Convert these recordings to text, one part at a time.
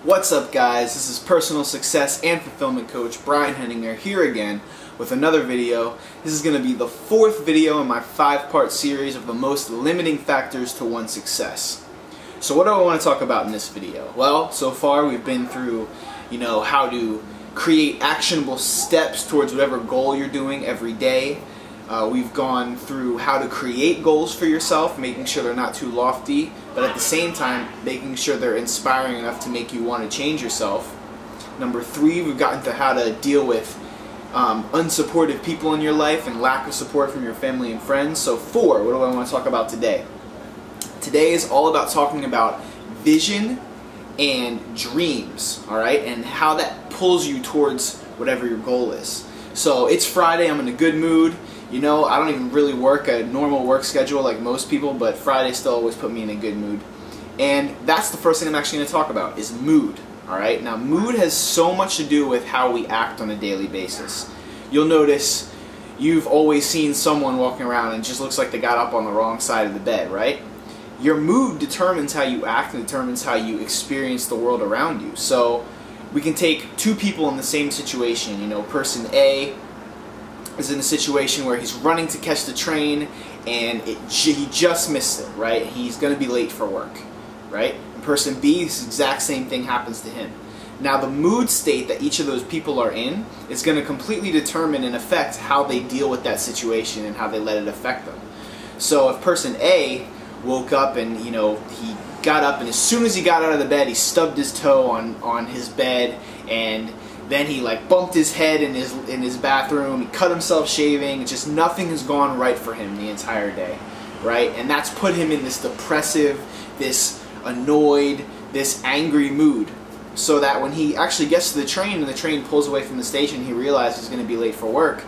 What's up, guys? This is personal success and fulfillment coach Brian Henninger here again with another video. This is going to be the fourth video in my 5-part series of the most limiting factors to one's success. So what do I want to talk about in this video? Well, so far we've been through, how to create actionable steps towards whatever goal you're doing every day. We've gone through how to create goals for yourself, making sure they're not too lofty, but at the same time making sure they're inspiring enough to make you want to change yourself. Number 3, we've gotten to how to deal with unsupportive people in your life and lack of support from your family and friends. So 4, what do I want to talk about today? Today is all about talking about vision and dreams, alright, and how that pulls you towards whatever your goal is. So it's Friday, I'm in a good mood. I don't even really work a normal work schedule like most people, but Friday still always put me in a good mood. And that's the first thing I'm actually going to talk about, is mood. Alright, now mood has so much to do with how we act on a daily basis. You'll notice you've always seen someone walking around and it just looks like they got up on the wrong side of the bed, right? Your mood determines how you act and determines how you experience the world around you. So we can take 2 people in the same situation. Person A is in a situation where he's running to catch the train and he just missed it, right? He's going to be late for work, right? And person B, this exact same thing happens to him. Now the mood state that each of those people are in is going to completely determine and affect how they deal with that situation and how they let it affect them. So if person A woke up and he got up, and as soon as he got out of the bed he stubbed his toe on his bed, and then he bumped his head in his bathroom, he cut himself shaving, just nothing has gone right for him the entire day, right? And that's put him in this depressive, this annoyed, this angry mood, so that when he actually gets to the train and the train pulls away from the station, he realizes he's going to be late for work.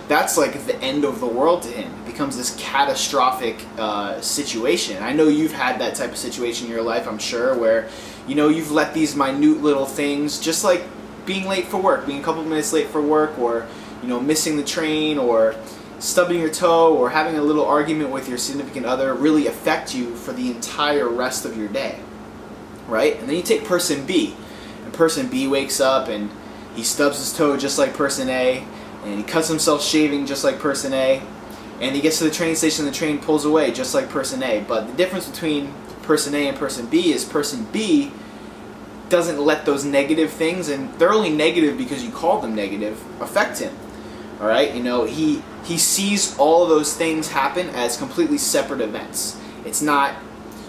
That's like the end of the world to him. It becomes this catastrophic situation. I know you've had that type of situation in your life, I'm sure, where you've let these minute little things, just like being late for work, being a couple minutes late for work, or missing the train, or stubbing your toe, or having a little argument with your significant other, really affect you for the entire rest of your day, right? And then you take person B, and person B wakes up and he stubs his toe just like person A, and he cuts himself shaving just like person A, and he gets to the train station and the train pulls away just like person A. But the difference between person A and person B is person B doesn't let those negative things, and they're only negative because you call them negative, affect him. Alright? He sees all of those things happen as completely separate events. It's not,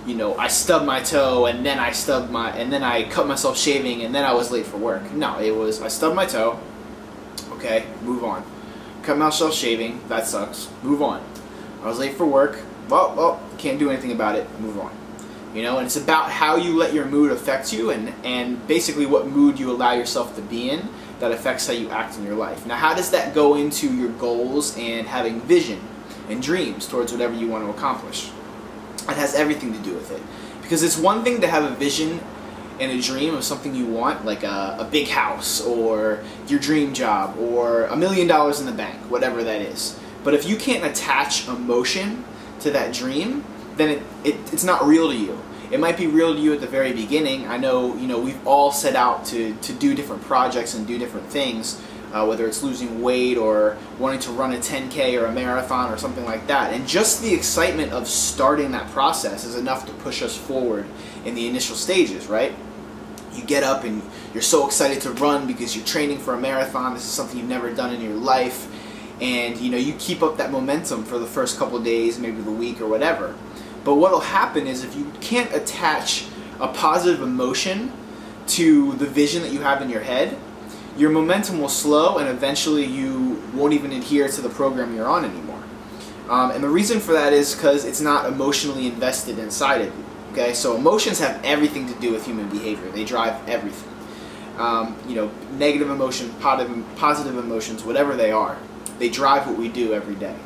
I stubbed my toe and then I cut myself shaving and then I was late for work. No, it was I stubbed my toe. Okay, move on. Cut myself shaving, that sucks. Move on. I was late for work. Well, can't do anything about it. Move on. And it's about how you let your mood affect you, and basically what mood you allow yourself to be in that affects how you act in your life. Now, how does that go into your goals and having vision and dreams towards whatever you want to accomplish? It has everything to do with it. Because it's one thing to have a vision and a dream of something you want, like a big house, or your dream job, or $1 million in the bank, whatever that is. But if you can't attach emotion to that dream, then it's not real to you. It might be real to you at the very beginning. I know, we've all set out to do different projects and do different things, whether it's losing weight or wanting to run a 10K or a marathon or something like that. And just the excitement of starting that process is enough to push us forward in the initial stages, right? You get up and you're so excited to run because you're training for a marathon. This is something you've never done in your life. And you keep up that momentum for the first couple of days, maybe the week or whatever. But what will happen is, if you can't attach a positive emotion to the vision that you have in your head, your momentum will slow and eventually you won't even adhere to the program you're on anymore. And the reason for that is because it's not emotionally invested inside of you. Okay, so emotions have everything to do with human behavior. They drive everything. Negative emotions, positive emotions, whatever they are, they drive what we do every day.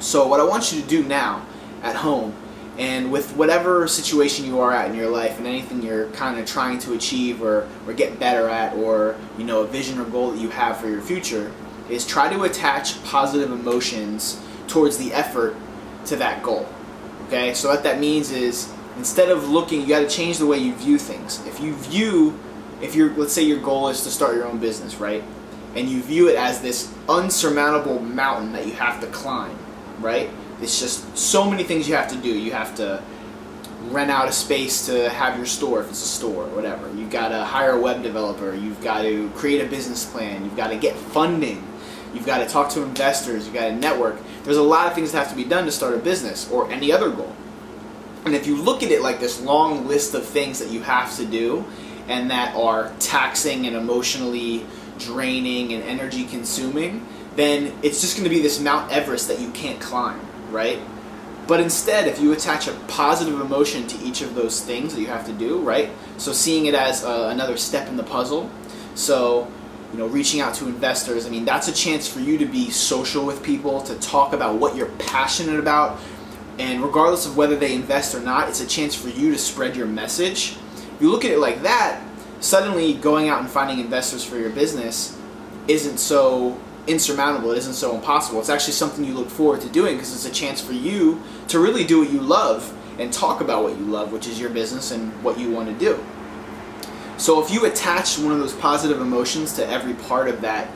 So what I want you to do now at home, and with whatever situation you are at in your life and anything you're kind of trying to achieve or get better at, or a vision or goal that you have for your future, is try to attach positive emotions towards the effort to that goal. Okay, so what that means is, Instead of looking, you got to change the way you view things. Let's say your goal is to start your own business, right? And you view it as this unsurmountable mountain that you have to climb, right? It's just so many things you have to do. You have to rent out a space to have your store if it's a store or whatever. You've got to hire a web developer. You've got to create a business plan. You've got to get funding. You've got to talk to investors. You've got to network. There's a lot of things that have to be done to start a business or any other goal. And if you look at it like this long list of things that you have to do and that are taxing and emotionally draining and energy consuming, then it's just going to be this Mount Everest that you can't climb, right? But instead, if you attach a positive emotion to each of those things that you have to do, right? So seeing it as another step in the puzzle. So, reaching out to investors, I mean, that's a chance for you to be social with people, to talk about what you're passionate about. And regardless of whether they invest or not, it's a chance for you to spread your message. If you look at it like that, suddenly going out and finding investors for your business isn't so insurmountable, it isn't so impossible. It's actually something you look forward to doing because it's a chance for you to really do what you love and talk about what you love, which is your business and what you want to do. So if you attach one of those positive emotions to every part of that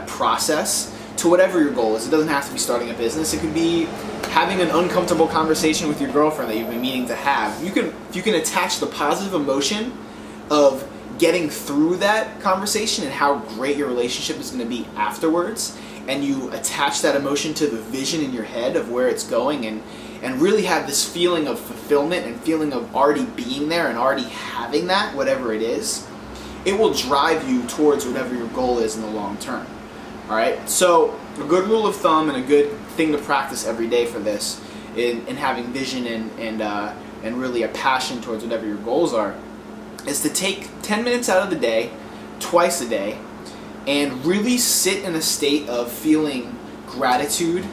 process, to whatever your goal is, it doesn't have to be starting a business. It could be having an uncomfortable conversation with your girlfriend that you've been meaning to have. If you can attach the positive emotion of getting through that conversation and how great your relationship is going to be afterwards, and you attach that emotion to the vision in your head of where it's going, and really have this feeling of fulfillment and feeling of already being there and already having that, whatever it is, it will drive you towards whatever your goal is in the long term. Alright, so a good rule of thumb and a good thing to practice every day for this in having vision and really a passion towards whatever your goals are is to take 10 minutes out of the day, twice a day, and really sit in a state of feeling gratitude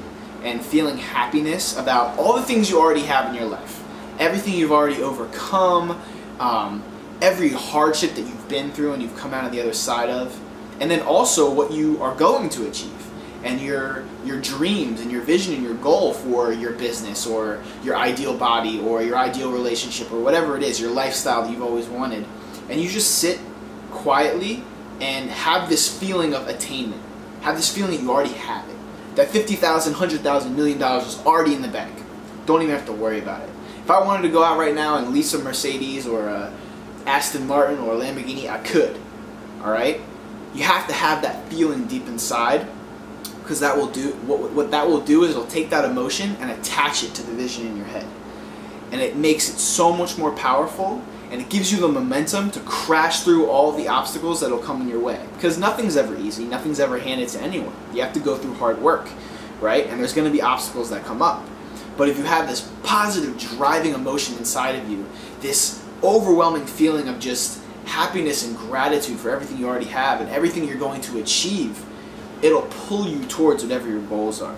and feeling happiness about all the things you already have in your life. Everything you've already overcome, every hardship that you've been through and you've come out on the other side of, and then also what you are going to achieve and your dreams and your vision and your goal for your business or your ideal body or your ideal relationship or whatever it is, your lifestyle that you've always wanted. And you just sit quietly and have this feeling of attainment. Have this feeling that you already have it. That $50,000, $100,000, $1 million is already in the bank. Don't even have to worry about it. If I wanted to go out right now and lease a Mercedes or a Aston Martin or a Lamborghini, I could. Alright? You have to have that feeling deep inside, because that will do what that will do is it'll take that emotion and attach it to the vision in your head. And it makes it so much more powerful, and it gives you the momentum to crash through all the obstacles that'll come in your way. Because nothing's ever easy, nothing's ever handed to anyone. You have to go through hard work, right? And there's going to be obstacles that come up. But if you have this positive driving emotion inside of you, this overwhelming feeling of just happiness and gratitude for everything you already have and everything you're going to achieve, it'll pull you towards whatever your goals are.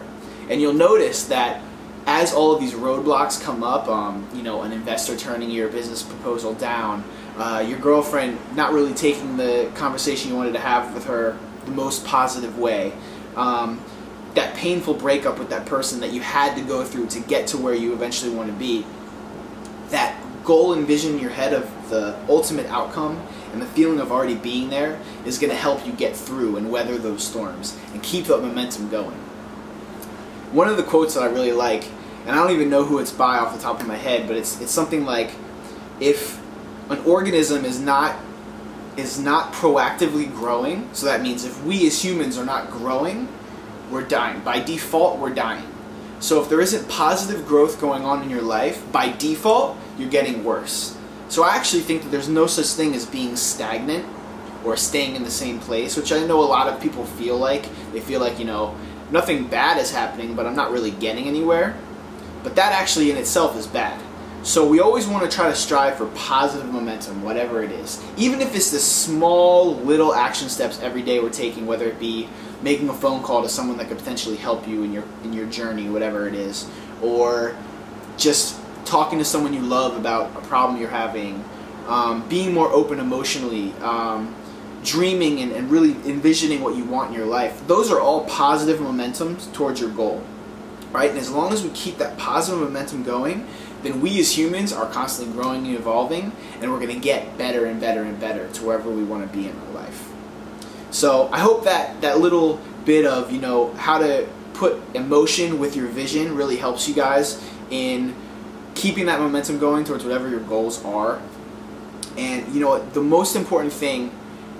And you'll notice that as all of these roadblocks come up, an investor turning your business proposal down, your girlfriend not really taking the conversation you wanted to have with her the most positive way, that painful breakup with that person that you had to go through to get to where you eventually want to be, that goal and vision in your head of the ultimate outcome and the feeling of already being there is going to help you get through and weather those storms and keep that momentum going. One of the quotes that I really like, and I don't even know who it's by off the top of my head, but it's something like, if an organism is not proactively growing, so that means if we as humans are not growing, we're dying. By default, we're dying. So if there isn't positive growth going on in your life, by default, you're getting worse. So I actually think that there's no such thing as being stagnant or staying in the same place, which I know a lot of people feel like. They feel like, nothing bad is happening, but I'm not really getting anywhere. But that actually in itself is bad. So we always want to try to strive for positive momentum, whatever it is. Even if it's the small little action steps every day we're taking, whether it be making a phone call to someone that could potentially help you in your journey, whatever it is, or just talking to someone you love about a problem you're having, being more open emotionally, dreaming and really envisioning what you want in your life. Those are all positive momentums towards your goal, right? And as long as we keep that positive momentum going, then we as humans are constantly growing and evolving, and we're going to get better and better and better to wherever we want to be in our life. So I hope that little bit of, how to put emotion with your vision really helps you guys in keeping that momentum going towards whatever your goals are. And the most important thing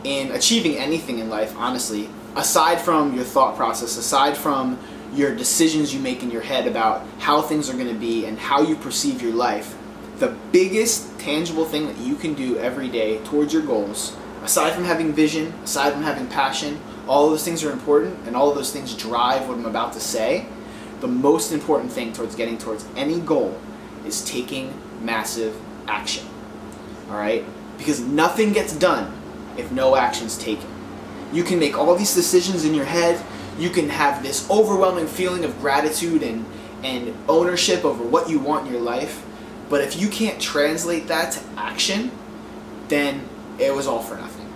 in achieving anything in life, honestly, aside from your thought process, aside from your decisions you make in your head about how things are going to be and how you perceive your life, the biggest tangible thing that you can do every day towards your goals, aside from having vision, aside from having passion, all of those things are important and all of those things drive what I'm about to say. The most important thing towards getting towards any goal is taking massive action. Alright? Because nothing gets done if no action's taken. You can make all these decisions in your head. You can have this overwhelming feeling of gratitude and ownership over what you want in your life. But if you can't translate that to action, then it was all for nothing.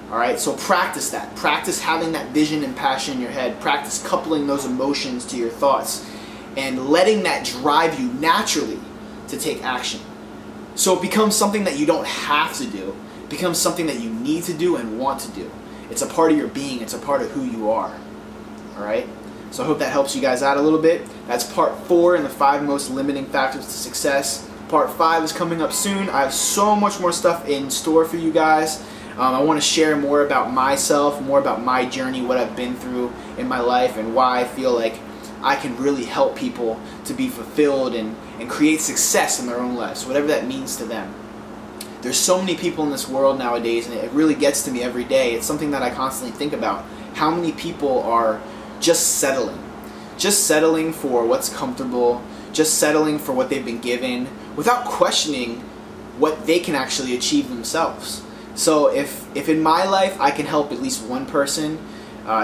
Alright? So practice that. Practice having that vision and passion in your head. Practice coupling those emotions to your thoughts and letting that drive you naturally to take action. So it becomes something that you don't have to do. It becomes something that you need to do and want to do. It's a part of your being. It's a part of who you are. Alright? So I hope that helps you guys out a little bit. That's part 4 in the 5 most limiting factors to success. Part 5 is coming up soon. I have so much more stuff in store for you guys. I want to share more about myself, more about my journey, what I've been through in my life, and why I feel like I can really help people to be fulfilled and create success in their own lives, whatever that means to them. There's so many people in this world nowadays, and it really gets to me every day. It's something that I constantly think about. How many people are just settling for what's comfortable, just settling for what they've been given, without questioning what they can actually achieve themselves. So if in my life I can help at least one person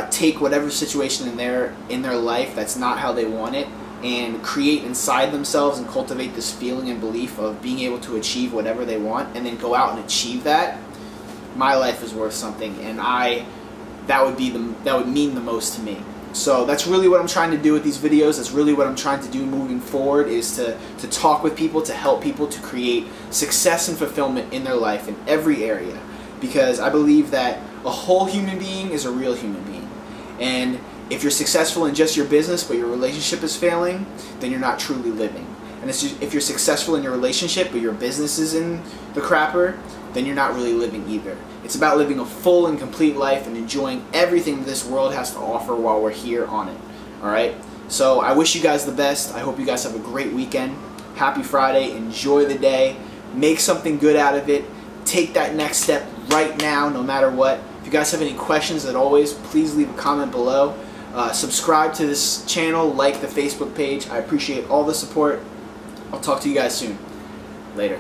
take whatever situation in their life that's not how they want it, and create inside themselves and cultivate this feeling and belief of being able to achieve whatever they want, and then go out and achieve that, my life is worth something, and that would mean the most to me. So that's really what I'm trying to do with these videos. That's really what I'm trying to do moving forward, is to talk with people, to help people to create success and fulfillment in their life in every area. Because I believe that a whole human being is a real human being. And if you're successful in just your business but your relationship is failing, then you're not truly living. And if you're successful in your relationship but your business is in the crapper, then you're not really living either. It's about living a full and complete life and enjoying everything this world has to offer while we're here on it. Alright? So I wish you guys the best. I hope you guys have a great weekend. Happy Friday. Enjoy the day. Make something good out of it. Take that next step right now, no matter what. If you guys have any questions, as always, please leave a comment below. Subscribe to this channel, like the Facebook page. I appreciate all the support. I'll talk to you guys soon. Later.